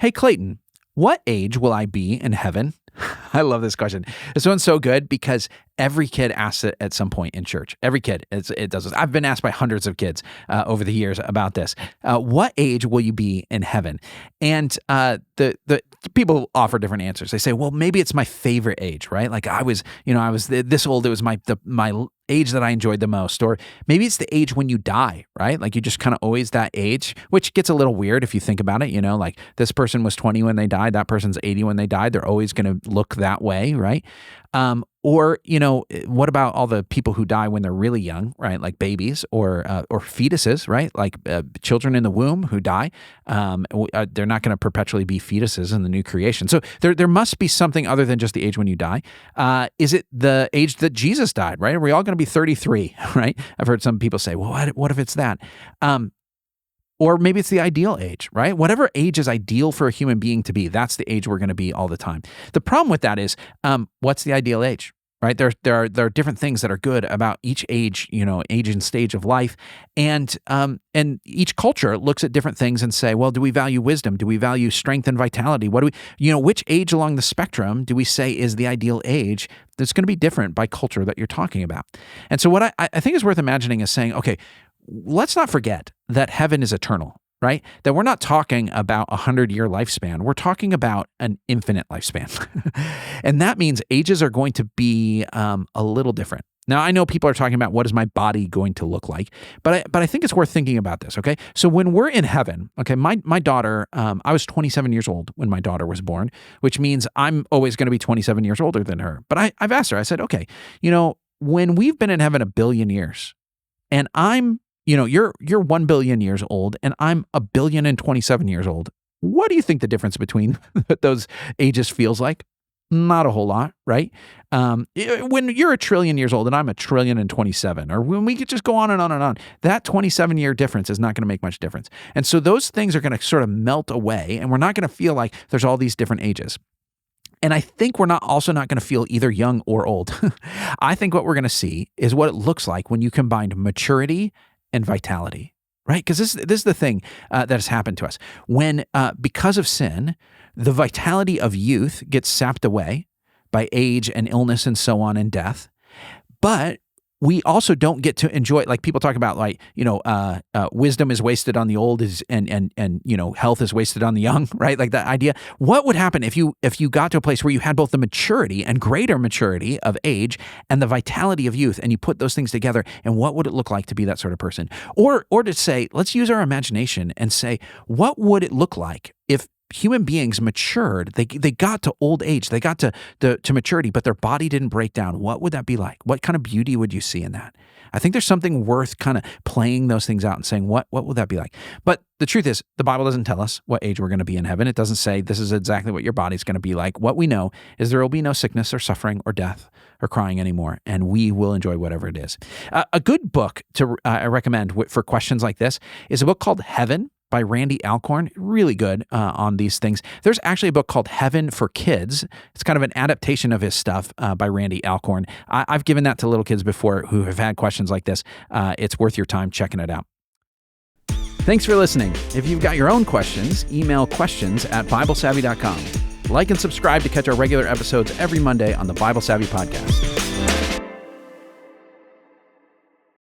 Hey, Clayton, what age will I be in heaven? I love this question. This one's so good because every kid asks it at some point in church. Every kid, it does this. I've been asked by hundreds of kids over the years about this. What age will you be in heaven? And the people offer different answers. They say, well, maybe it's my favorite age, right? Like I was this old. It was my age that I enjoyed the most. Or maybe it's the age when you die, right? Like you just kind of always that age, which gets a little weird if you think about it. Like this person was 20 when they died. That person's 80 when they died. They're always going to look that way, right? Or what about all the people who die when they're really young, right? Like babies or fetuses, right? Like children in the womb who die. They're not going to perpetually be fetuses in the new creation. So there must be something other than just the age when you die. Is it the age that Jesus died, right? Are we all going to be 33, right? I've heard some people say, well, what if it's that? Or maybe it's the ideal age, right? Whatever age is ideal for a human being to be, that's the age we're going to be all the time. The problem with that is, what's the ideal age, right? There are different things that are good about each age, age and stage of life, and each culture looks at different things and say, well, do we value wisdom? Do we value strength and vitality? What do we, which age along the spectrum do we say is the ideal age? That's going to be different by culture that you're talking about. And so what I think is worth imagining is saying, okay, let's not forget that heaven is eternal, right? That we're not talking about a 100-year lifespan. We're talking about an infinite lifespan. And that means ages are going to be a little different. Now, I know people are talking about what is my body going to look like, but I think it's worth thinking about this, okay? So when we're in heaven, okay, my daughter, I was 27 years old when my daughter was born, which means I'm always going to be 27 years older than her. But I've asked her, I said, okay, when we've been in heaven 1 billion years, and I'm you're 1 billion years old and I'm 1,027 years old. What do you think the difference between those ages feels like? Not a whole lot, right? When you're 1 trillion years old and I'm 1,027,000,027, or when we could just go on and on and on, that 27-year difference is not going to make much difference. And so those things are going to sort of melt away and we're not going to feel like there's all these different ages. And I think we're also not going to feel either young or old. I think what we're going to see is what it looks like when you combine maturity and vitality, right? Because this is the thing that has happened to us. When, because of sin, the vitality of youth gets sapped away by age and illness and so on and death. But we also don't get to enjoy, like people talk about, like, wisdom is wasted on the old and health is wasted on the young, right? Like that idea. What would happen if you got to a place where you had both the maturity and greater maturity of age and the vitality of youth, and you put those things together, and what would it look like to be that sort of person? Or to say, let's use our imagination and say, what would it look like if human beings matured, they got to old age, they got to maturity, but their body didn't break down? What would that be like? What kind of beauty would you see in that? I think there's something worth kind of playing those things out and saying, what would that be like? But the truth is, the Bible doesn't tell us what age we're going to be in heaven. It doesn't say this is exactly what your body's going to be like. What we know is there will be no sickness or suffering or death or crying anymore, and we will enjoy whatever it is. A good book I recommend for questions like this is a book called Heaven by Randy Alcorn. Really good on these things. There's actually a book called Heaven for Kids. It's kind of an adaptation of his stuff by Randy Alcorn. I've given that to little kids before who have had questions like this. It's worth your time checking it out. Thanks for listening. If you've got your own questions, email questions@BibleSavvy.com. Like and subscribe to catch our regular episodes every Monday on the Bible Savvy Podcast.